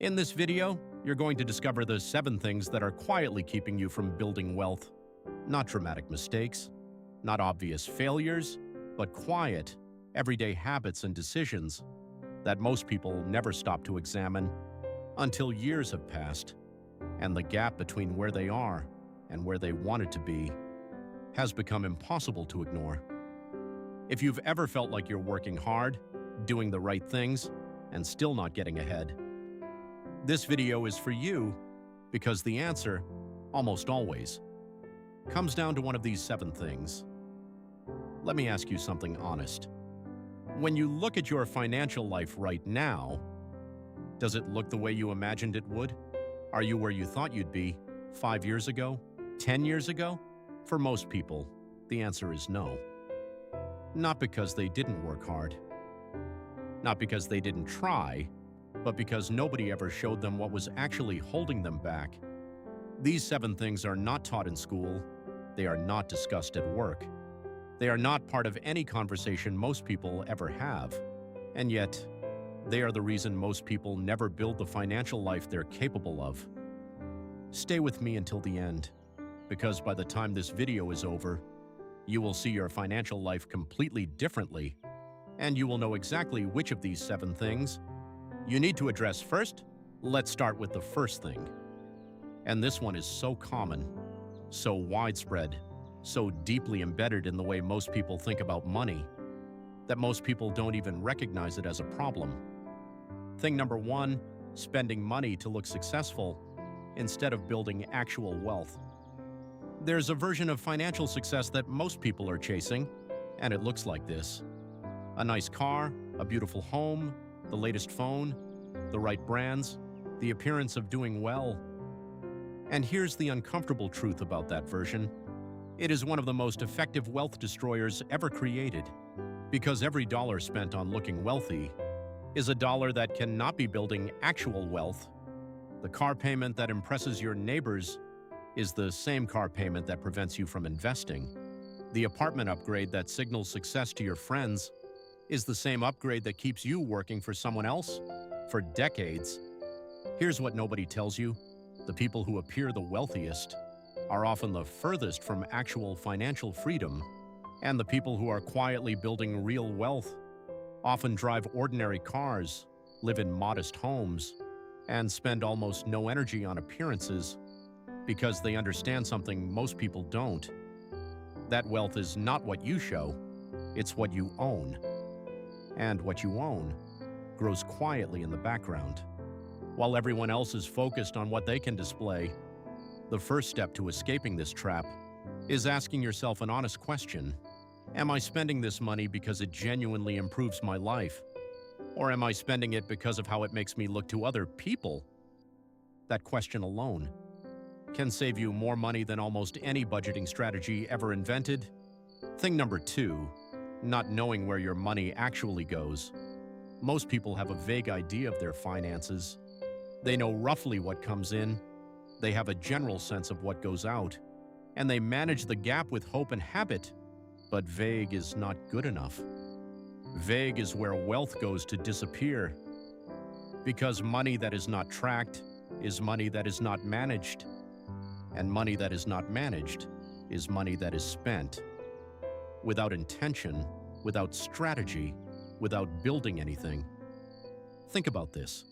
In this video, you're going to discover the 7 things that are quietly keeping you from building wealth. Not dramatic mistakes, not obvious failures, but quiet, everyday habits and decisions that most people never stop to examine until years have passed, and the gap between where they are and where they wanted to be has become impossible to ignore. If you've ever felt like you're working hard, doing the right things, and still not getting ahead, this video is for you because the answer, almost always, comes down to one of these 7 things. Let me ask you something honest. When you look at your financial life right now, does it look the way you imagined it would? Are you where you thought you'd be 5 years ago? 10 years ago? For most people, the answer is no. Not because they didn't work hard. Not because they didn't try, but because nobody ever showed them what was actually holding them back. These 7 things are not taught in school. They are not discussed at work. They are not part of any conversation most people ever have. And yet, they are the reason most people never build the financial life they're capable of. Stay with me until the end, because by the time this video is over, you will see your financial life completely differently, and you will know exactly which of these 7 things you need to address first. Let's start with the first thing. And this one is so common, so widespread, so deeply embedded in the way most people think about money, that most people don't even recognize it as a problem. Thing number 1, spending money to look successful instead of building actual wealth. There's a version of financial success that most people are chasing, and it looks like this. A nice car, a beautiful home, the latest phone, the right brands, the appearance of doing well. And here's the uncomfortable truth about that version. It is one of the most effective wealth destroyers ever created, because every dollar spent on looking wealthy is a dollar that cannot be building actual wealth. The car payment that impresses your neighbors is the same car payment that prevents you from investing. The apartment upgrade that signals success to your friends is the same upgrade that keeps you working for someone else for decades. Here's what nobody tells you. The people who appear the wealthiest are often the furthest from actual financial freedom, and the people who are quietly building real wealth often drive ordinary cars, live in modest homes, and spend almost no energy on appearances because they understand something most people don't. That wealth is not what you show, it's what you own. And what you own grows quietly in the background. While everyone else is focused on what they can display, the first step to escaping this trap is asking yourself an honest question. Am I spending this money because it genuinely improves my life? Or am I spending it because of how it makes me look to other people? That question alone can save you more money than almost any budgeting strategy ever invented. Thing number 2, not knowing where your money actually goes. Most people have a vague idea of their finances. They know roughly what comes in, they have a general sense of what goes out, and they manage the gap with hope and habit. But vague is not good enough. Vague is where wealth goes to disappear, because money that is not tracked is money that is not managed, and money that is not managed is money that is spent without intention, without strategy, without building anything. Think about this.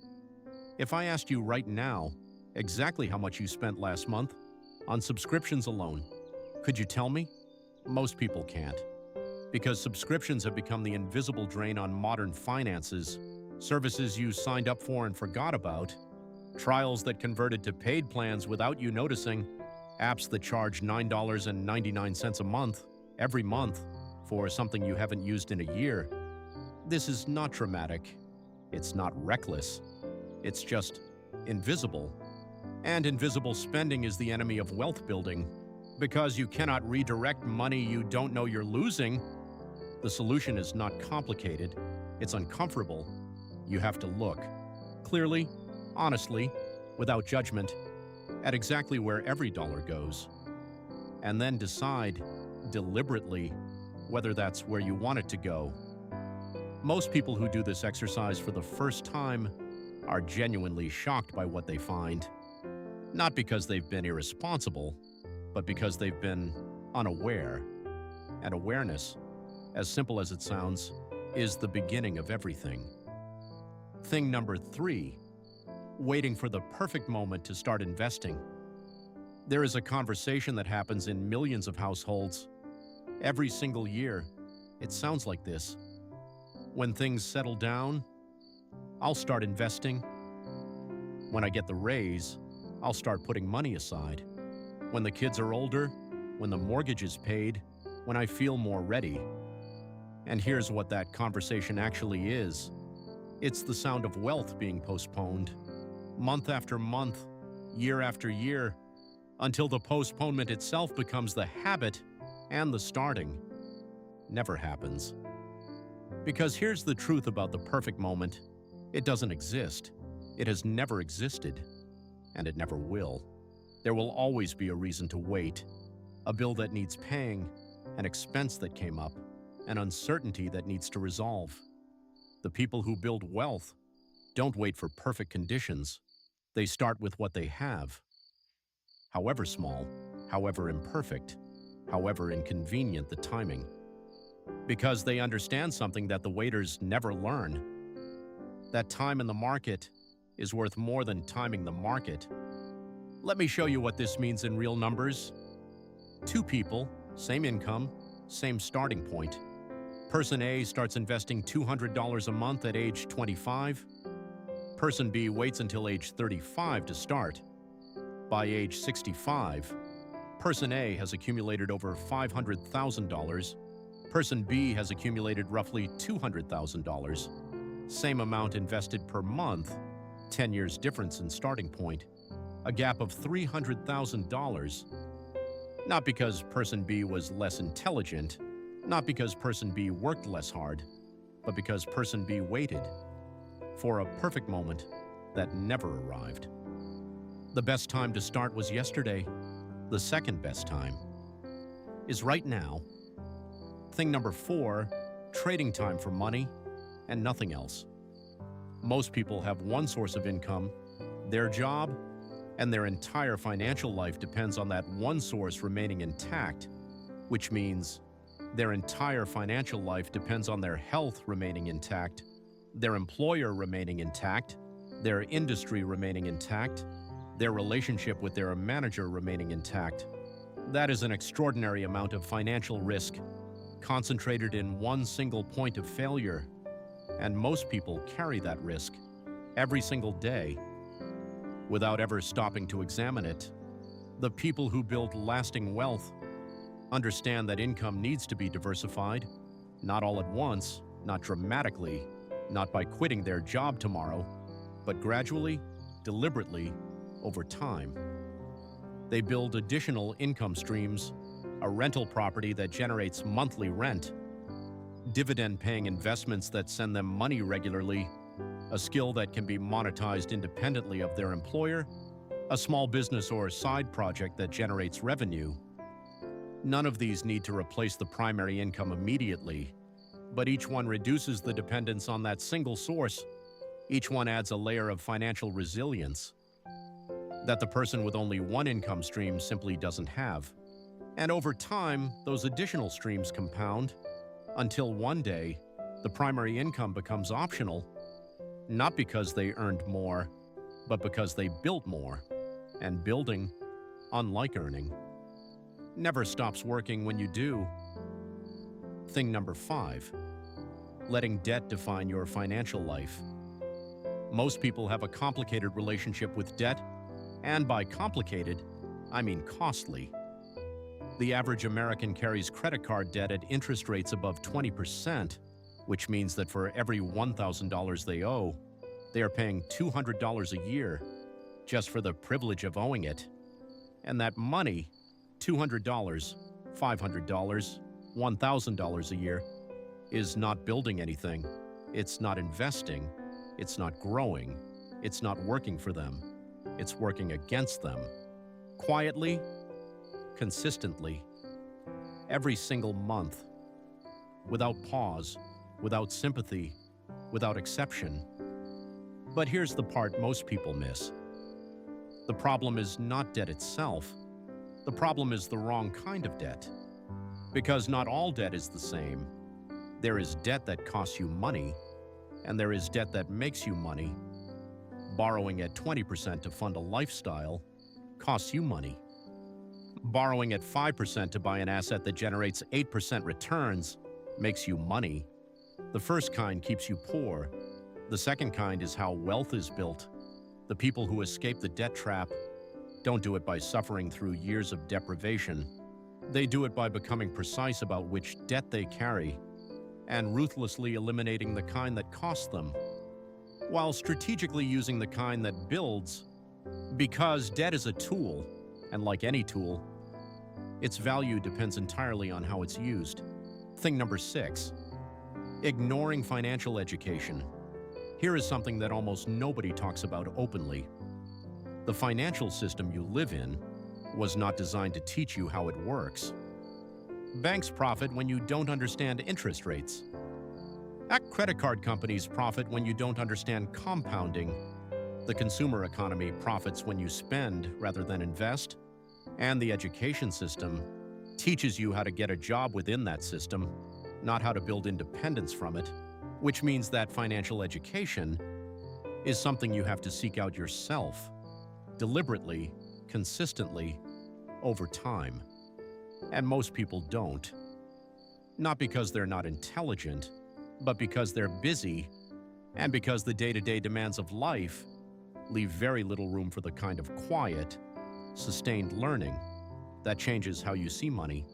If I asked you right now exactly how much you spent last month on subscriptions alone, could you tell me? Most people can't, because subscriptions have become the invisible drain on modern finances, services you signed up for and forgot about, trials that converted to paid plans without you noticing, apps that charge $9.99 a month, every month, for something you haven't used in a year. This is not dramatic. It's not reckless. It's just invisible. And invisible spending is the enemy of wealth building. Because you cannot redirect money you don't know you're losing, the solution is not complicated. It's uncomfortable. You have to look clearly, honestly, without judgment, at exactly where every dollar goes. And then decide, deliberately, whether that's where you want it to go. Most people who do this exercise for the first time are genuinely shocked by what they find, not because they've been irresponsible, but because they've been unaware. And awareness, as simple as it sounds, is the beginning of everything. Thing number 3, waiting for the perfect moment to start investing. There is a conversation that happens in millions of households every single year. It sounds like this. When things settle down, I'll start investing. When I get the raise, I'll start putting money aside. When the kids are older, when the mortgage is paid, when I feel more ready. And here's what that conversation actually is. It's the sound of wealth being postponed, month after month, year after year, until the postponement itself becomes the habit and the starting. Never happens. Because here's the truth about the perfect moment. It doesn't exist. It has never existed. And it never will. There will always be a reason to wait. A bill that needs paying, an expense that came up, an uncertainty that needs to resolve. The people who build wealth don't wait for perfect conditions. They start with what they have. However small, however imperfect, however inconvenient the timing. Because they understand something that the waiters never learn. That time in the market is worth more than timing the market. Let me show you what this means in real numbers. 2 people, same income, same starting point. Person A starts investing $200 a month at age 25. Person B waits until age 35 to start. By age 65, Person A has accumulated over $500,000. Person B has accumulated roughly $200,000. Same amount invested per month, 10 years difference in starting point. A gap of $300,000. Not because Person B was less intelligent, not because Person B worked less hard, but because Person B waited for a perfect moment that never arrived. The best time to start was yesterday. The second best time is right now. Thing number 4, trading time for money and nothing else. Most people have one source of income, their job, and their entire financial life depends on that one source remaining intact, which means their entire financial life depends on their health remaining intact, their employer remaining intact, their industry remaining intact, their relationship with their manager remaining intact. That is an extraordinary amount of financial risk, concentrated in one single point of failure. And most people carry that risk every single day without ever stopping to examine it. The people who build lasting wealth understand that income needs to be diversified, not all at once, not dramatically, not by quitting their job tomorrow, but gradually, deliberately, over time. They build additional income streams, a rental property that generates monthly rent, dividend-paying investments that send them money regularly, a skill that can be monetized independently of their employer, a small business or side project that generates revenue. None of these need to replace the primary income immediately, but each one reduces the dependence on that single source. Each one adds a layer of financial resilience that the person with only one income stream simply doesn't have. And over time, those additional streams compound until one day, the primary income becomes optional, not because they earned more, but because they built more. And building, unlike earning, never stops working when you do. Thing number 5, letting debt define your financial life. Most people have a complicated relationship with debt, and by complicated, I mean costly. The average American carries credit card debt at interest rates above 20%, which means that for every $1,000 they owe, they are paying $200 a year just for the privilege of owing it. And that money, $200, $500, $1,000 a year, is not building anything. It's not investing. It's not growing. It's not working for them. It's working against them. Quietly, consistently, every single month, without pause, without sympathy, without exception. But here's the part most people miss. The problem is not debt itself. The problem is the wrong kind of debt. Because not all debt is the same. There is debt that costs you money, and there is debt that makes you money. Borrowing at 20% to fund a lifestyle costs you money. Borrowing at 5% to buy an asset that generates 8% returns makes you money. The first kind keeps you poor. The second kind is how wealth is built. The people who escape the debt trap don't do it by suffering through years of deprivation. They do it by becoming precise about which debt they carry and ruthlessly eliminating the kind that costs them, while strategically using the kind that builds, because debt is a tool, and like any tool, its value depends entirely on how it's used. Thing number 6, ignoring financial education. Here is something that almost nobody talks about openly. The financial system you live in was not designed to teach you how it works. Banks profit when you don't understand interest rates. Credit card companies profit when you don't understand compounding. The consumer economy profits when you spend rather than invest. And the education system teaches you how to get a job within that system, not how to build independence from it, which means that financial education is something you have to seek out yourself, deliberately, consistently, over time. And most people don't. Not because they're not intelligent, but because they're busy, and because the day-to-day demands of life leave very little room for the kind of quiet, sustained learning that changes how you see money.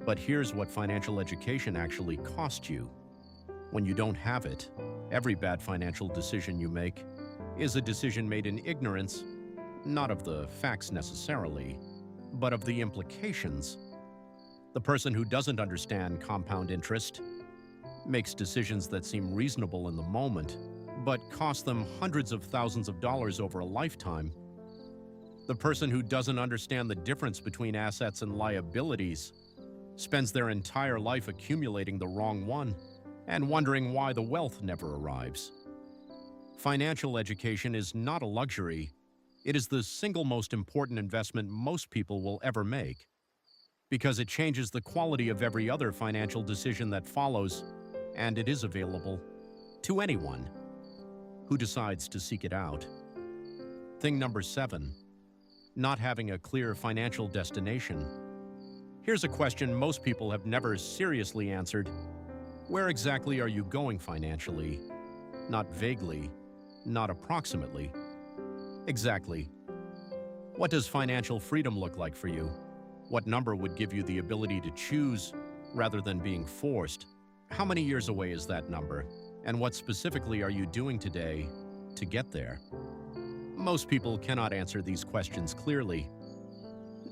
But here's what financial education actually costs you. When you don't have it, every bad financial decision you make is a decision made in ignorance, not of the facts necessarily, but of the implications. The person who doesn't understand compound interest makes decisions that seem reasonable in the moment, but cost them hundreds of thousands of dollars over a lifetime. The person who doesn't understand the difference between assets and liabilities spends their entire life accumulating the wrong one and wondering why the wealth never arrives. Financial education is not a luxury. It is the single most important investment most people will ever make, because it changes the quality of every other financial decision that follows, and it is available to anyone who decides to seek it out. Thing number 7, not having a clear financial destination. Here's a question most people have never seriously answered. Where exactly are you going financially? Not vaguely, not approximately. Exactly. What does financial freedom look like for you? What number would give you the ability to choose rather than being forced? How many years away is that number? And what specifically are you doing today to get there? Most people cannot answer these questions clearly,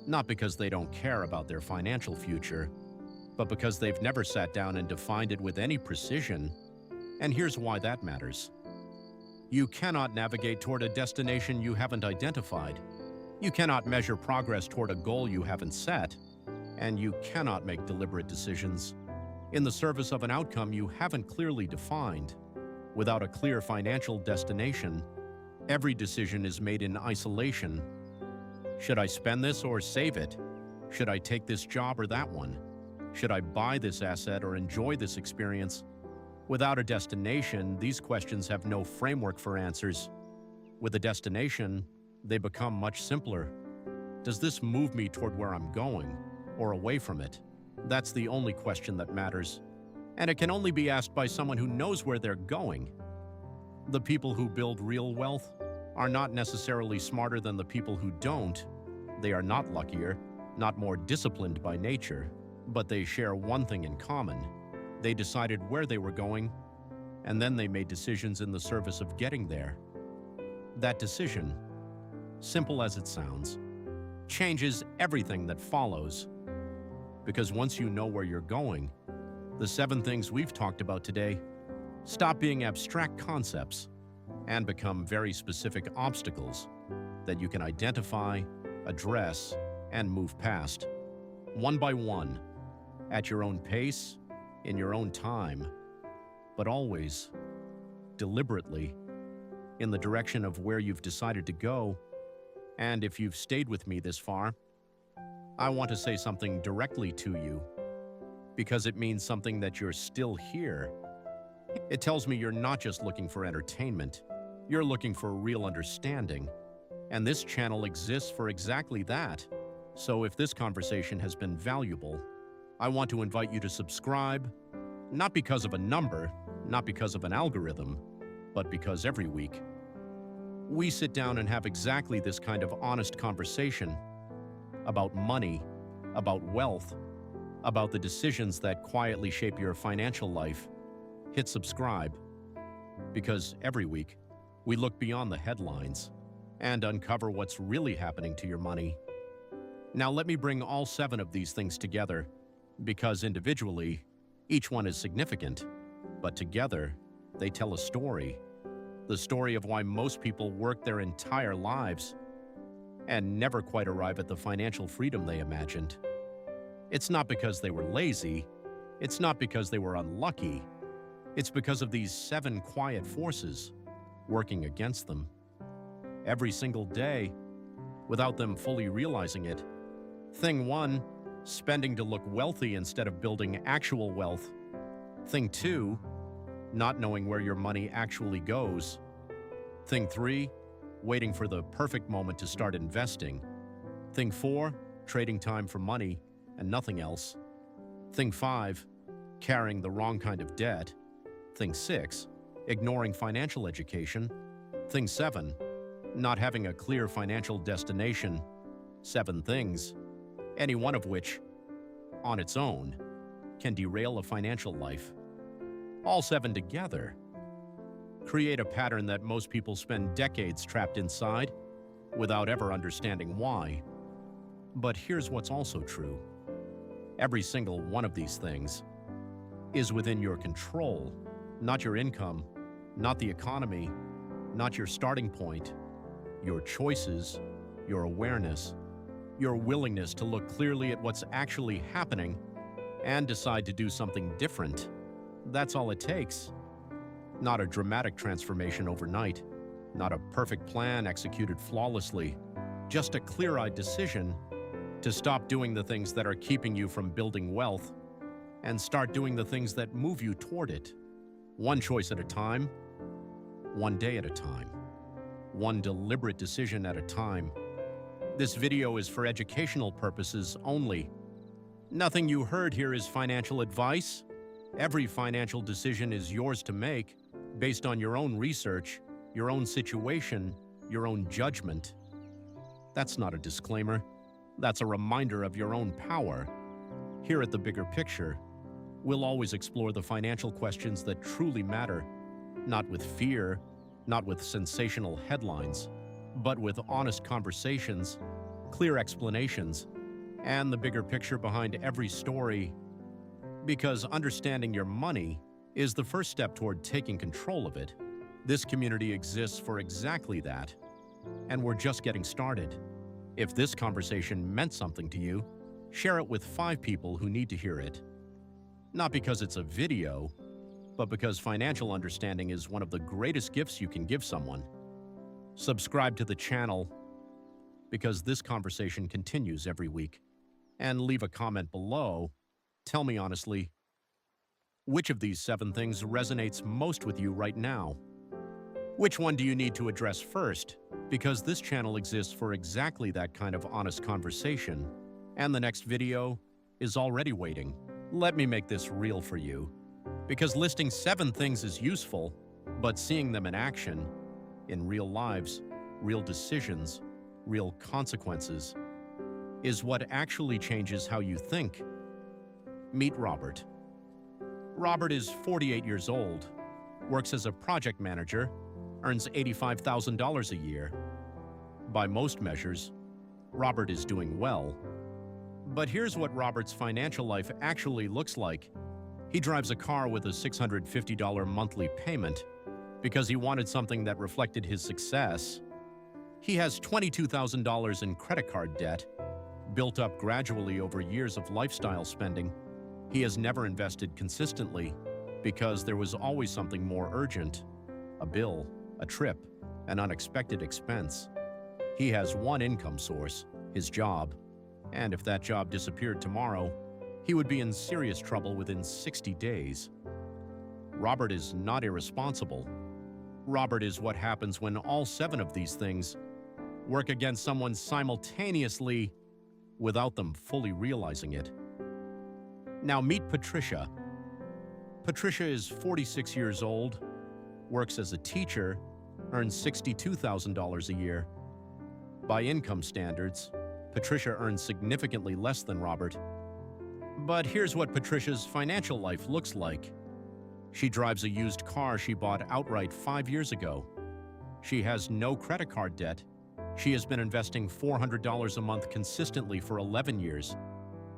not because they don't care about their financial future, but because they've never sat down and defined it with any precision. And here's why that matters. You cannot navigate toward a destination you haven't identified. You cannot measure progress toward a goal you haven't set. And you cannot make deliberate decisions in the service of an outcome you haven't clearly defined. Without a clear financial destination, every decision is made in isolation. Should I spend this or save it? Should I take this job or that one? Should I buy this asset or enjoy this experience? Without a destination, these questions have no framework for answers. With a destination, they become much simpler. Does this move me toward where I'm going, or away from it? That's the only question that matters. And it can only be asked by someone who knows where they're going. The people who build real wealth are not necessarily smarter than the people who don't. They are not luckier, not more disciplined by nature, but they share one thing in common. They decided where they were going, and then they made decisions in the service of getting there. That decision, simple as it sounds, changes everything that follows. Because once you know where you're going, the 7 things we've talked about today stop being abstract concepts and become very specific obstacles that you can identify, address, and move past, one by one, at your own pace, in your own time, but always, deliberately, in the direction of where you've decided to go. And if you've stayed with me this far, I want to say something directly to you, because it means something that you're still here. It tells me you're not just looking for entertainment, you're looking for real understanding. And this channel exists for exactly that. So if this conversation has been valuable, I want to invite you to subscribe, not because of a number, not because of an algorithm, but because every week we sit down and have exactly this kind of honest conversation about money, about wealth, about the decisions that quietly shape your financial life. Hit subscribe, because every week we look beyond the headlines and uncover what's really happening to your money. Now let me bring all 7 of these things together, because individually, each one is significant, but together, they tell a story. The story of why most people work their entire lives and never quite arrive at the financial freedom they imagined. It's not because they were lazy. It's not because they were unlucky. It's because of these 7 quiet forces working against them every single day without them fully realizing it. Thing 1, spending to look wealthy instead of building actual wealth. Thing 2, not knowing where your money actually goes. Thing 3, waiting for the perfect moment to start investing. Thing 4, trading time for money and nothing else. Thing 5, carrying the wrong kind of debt. Thing 6, ignoring financial education. Thing 7, not having a clear financial destination. 7 things, any one of which, on its own, can derail a financial life. All 7 together create a pattern that most people spend decades trapped inside without ever understanding why. But here's what's also true. Every single one of these things is within your control, not your income, not the economy, not your starting point, your choices, your awareness, your willingness to look clearly at what's actually happening and decide to do something different. That's all it takes. Not a dramatic transformation overnight, not a perfect plan executed flawlessly, just a clear-eyed decision to stop doing the things that are keeping you from building wealth and start doing the things that move you toward it. One choice at a time, one day at a time, one deliberate decision at a time. This video is for educational purposes only. Nothing you heard here is financial advice. Every financial decision is yours to make based on your own research, your own situation, your own judgment. That's not a disclaimer. That's a reminder of your own power. Here at The Bigger Picture, we'll always explore the financial questions that truly matter, not with fear, not with sensational headlines, but with honest conversations, clear explanations, and the bigger picture behind every story. Because understanding your money is the first step toward taking control of it. This community exists for exactly that, and we're just getting started. If this conversation meant something to you, share it with 5 people who need to hear it. Not because it's a video, but because financial understanding is one of the greatest gifts you can give someone. Subscribe to the channel, because this conversation continues every week. And leave a comment below. Tell me honestly, which of these 7 things resonates most with you right now? Which one do you need to address first? Because this channel exists for exactly that kind of honest conversation. And the next video is already waiting. Let me make this real for you. Because listing 7 things is useful, but seeing them in action, in real lives, real decisions, real consequences, is what actually changes how you think. Meet Robert. Robert is 48 years old, works as a project manager, earns $85,000 a year. By most measures, Robert is doing well. But here's what Robert's financial life actually looks like. He drives a car with a $650 monthly payment because he wanted something that reflected his success. He has $22,000 in credit card debt, built up gradually over years of lifestyle spending. He has never invested consistently because there was always something more urgent: a bill, a trip, an unexpected expense. He has one income source, his job, and if that job disappeared tomorrow, he would be in serious trouble within 60 days. Robert is not irresponsible. Robert is what happens when all 7 of these things work against someone simultaneously without them fully realizing it. Now meet Patricia. Patricia is 46 years old, works as a teacher, earns $62,000 a year. By income standards, Patricia earns significantly less than Robert. But here's what Patricia's financial life looks like. She drives a used car she bought outright 5 years ago. She has no credit card debt. She has been investing $400 a month consistently for 11 years.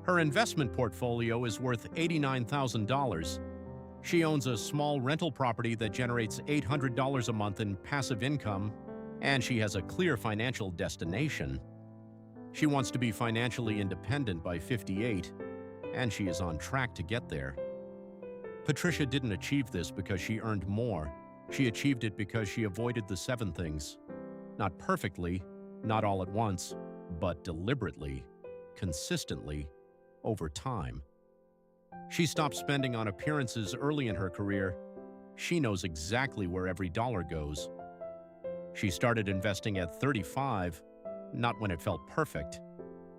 Her investment portfolio is worth $89,000. She owns a small rental property that generates $800 a month in passive income, and she has a clear financial destination. She wants to be financially independent by 58, and she is on track to get there. Patricia didn't achieve this because she earned more. She achieved it because she avoided the 7 things. Not perfectly, not all at once, but deliberately, consistently, over time. She stopped spending on appearances early in her career. She knows exactly where every dollar goes. She started investing at 35, not when it felt perfect,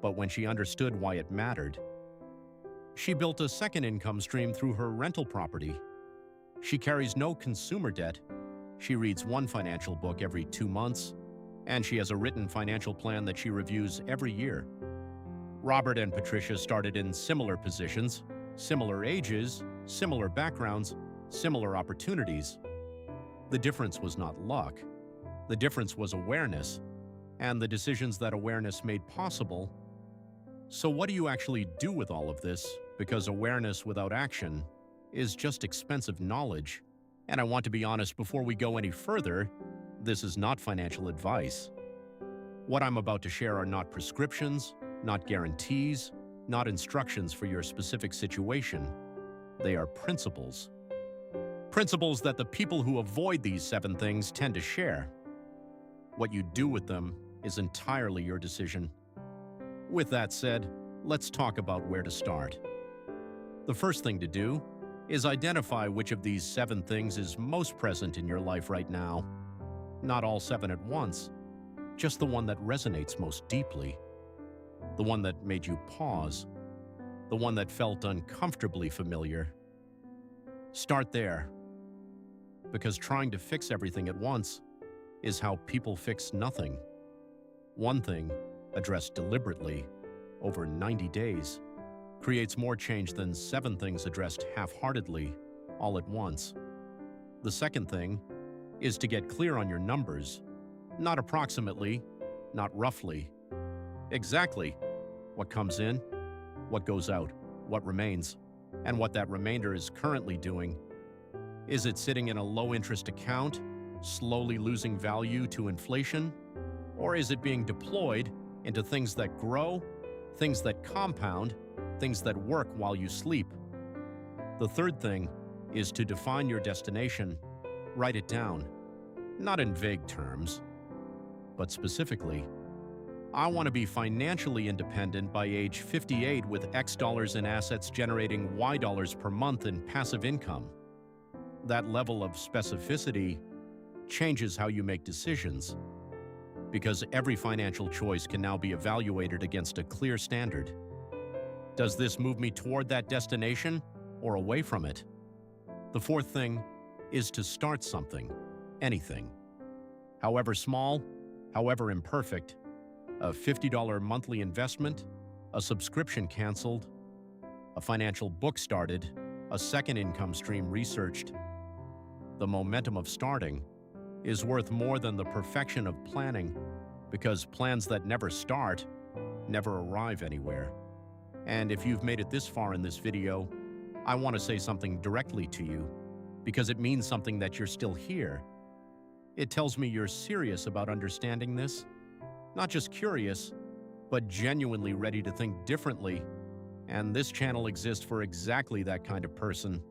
but when she understood why it mattered. She built a second income stream through her rental property. She carries no consumer debt. She reads one financial book every 2 months, and she has a written financial plan that she reviews every year. Robert and Patricia started in similar positions, similar ages, similar backgrounds, similar opportunities. The difference was not luck. The difference was awareness, and the decisions that awareness made possible. So what do you actually do with all of this? Because awareness without action is just expensive knowledge. And I want to be honest, before we go any further, this is not financial advice. What I'm about to share are not prescriptions, not guarantees, not instructions for your specific situation. They are principles. Principles that the people who avoid these 7 things tend to share. What you do with them is entirely your decision. With that said, let's talk about where to start. The first thing to do is identify which of these 7 things is most present in your life right now. Not all 7 at once, just the one that resonates most deeply. The one that made you pause. The one that felt uncomfortably familiar. Start there. Because trying to fix everything at once is how people fix nothing. One thing, addressed deliberately, over 90 days, creates more change than 7 things addressed half-heartedly, all at once. The second thing is to get clear on your numbers, not approximately, not roughly. Exactly what comes in, what goes out, what remains, and what that remainder is currently doing. Is it sitting in a low-interest account, slowly losing value to inflation? Or is it being deployed into things that grow, things that compound, things that work while you sleep? The third thing is to define your destination. Write it down, not in vague terms, but specifically. I want to be financially independent by age 58 with X dollars in assets generating Y dollars per month in passive income. That level of specificity changes how you make decisions, because every financial choice can now be evaluated against a clear standard. Does this move me toward that destination or away from it? The fourth thing is to start something, anything. However small, however imperfect, a $50 monthly investment, a subscription canceled, a financial book started, a second income stream researched. The momentum of starting is worth more than the perfection of planning, because plans that never start never arrive anywhere. And if you've made it this far in this video, I want to say something directly to you, because it means something that you're still here. It tells me you're serious about understanding this, not just curious, but genuinely ready to think differently. And this channel exists for exactly that kind of person.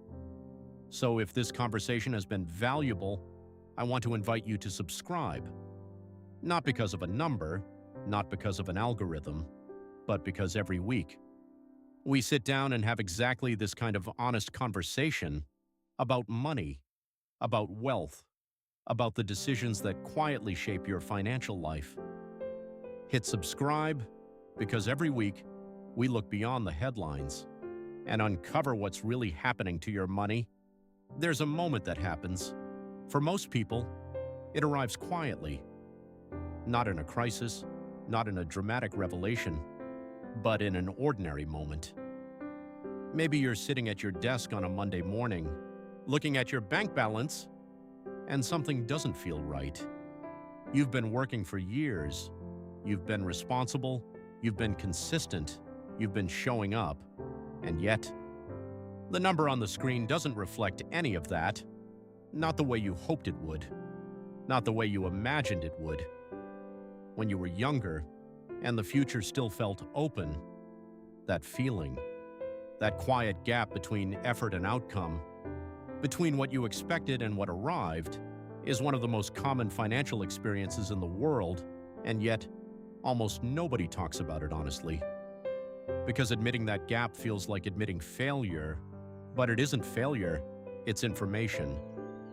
So if this conversation has been valuable, I want to invite you to subscribe. Not because of a number, not because of an algorithm, but because every week we sit down and have exactly this kind of honest conversation about money, about wealth, about the decisions that quietly shape your financial life. Hit subscribe because every week we look beyond the headlines and uncover what's really happening to your money. There's a moment that happens. For most people, it arrives quietly, not in a crisis, not in a dramatic revelation, but in an ordinary moment. Maybe you're sitting at your desk on a Monday morning, looking at your bank balance, and something doesn't feel right. You've been working for years. You've been responsible. You've been consistent. You've been showing up. And yet, the number on the screen doesn't reflect any of that. Not the way you hoped it would. Not the way you imagined it would. When you were younger, and the future still felt open, that feeling, that quiet gap between effort and outcome, between what you expected and what arrived, is one of the most common financial experiences in the world, and yet almost nobody talks about it honestly. Because admitting that gap feels like admitting failure, but it isn't failure, it's information.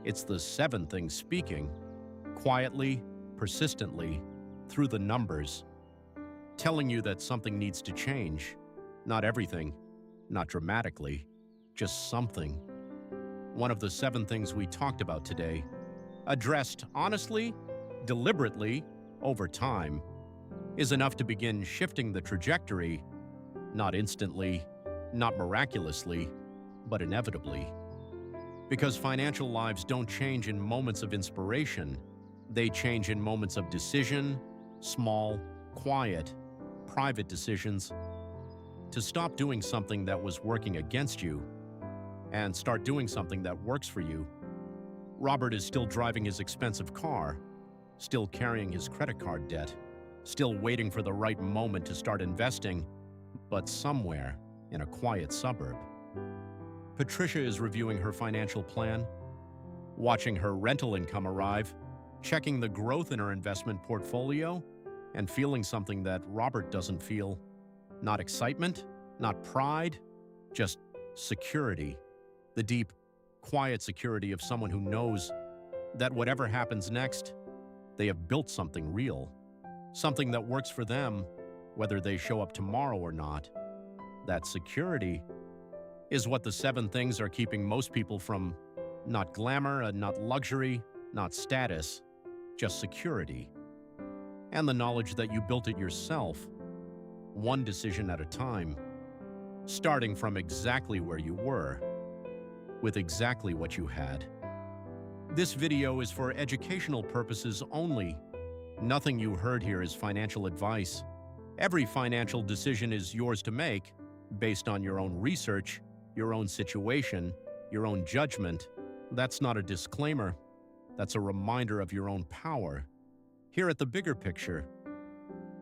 It's the 7 things speaking, quietly, persistently, through the numbers, telling you that something needs to change. Not everything, not dramatically, just something. One of the 7 things we talked about today, addressed honestly, deliberately, over time, is enough to begin shifting the trajectory, not instantly, not miraculously, but inevitably. Because financial lives don't change in moments of inspiration, they change in moments of decision, small, quiet, private decisions. To stop doing something that was working against you and start doing something that works for you. Robert is still driving his expensive car, still carrying his credit card debt, still waiting for the right moment to start investing, but somewhere in a quiet suburb. Patricia is reviewing her financial plan, watching her rental income arrive, checking the growth in her investment portfolio, and feeling something that Robert doesn't feel. Not excitement, not pride, just security. The deep, quiet security of someone who knows that whatever happens next, they have built something real, something that works for them, whether they show up tomorrow or not. That security is what the 7 things are keeping most people from. Not glamour, not luxury, not status, just security. And the knowledge that you built it yourself, one decision at a time, starting from exactly where you were, with exactly what you had. This video is for educational purposes only. Nothing you heard here is financial advice. Every financial decision is yours to make, based on your own research, your own situation, your own judgment. That's not a disclaimer. That's a reminder of your own power. Here at The Bigger Picture,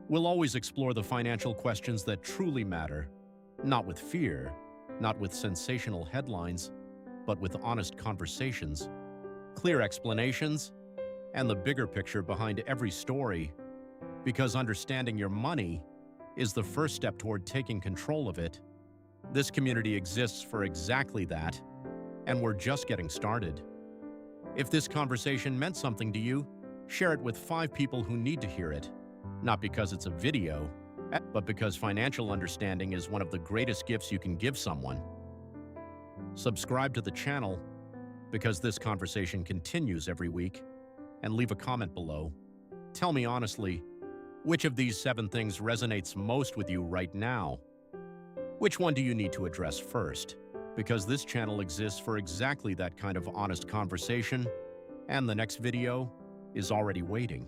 we'll always explore the financial questions that truly matter, not with fear, not with sensational headlines, but with honest conversations, clear explanations, and the bigger picture behind every story. Because understanding your money is the first step toward taking control of it. This community exists for exactly that, and we're just getting started. If this conversation meant something to you, share it with 5 people who need to hear it. Not because it's a video, but because financial understanding is one of the greatest gifts you can give someone. Subscribe to the channel because this conversation continues every week, and leave a comment below. Tell me honestly, which of these 7 things resonates most with you right now? Which one do you need to address first? Because this channel exists for exactly that kind of honest conversation, and the next video is already waiting.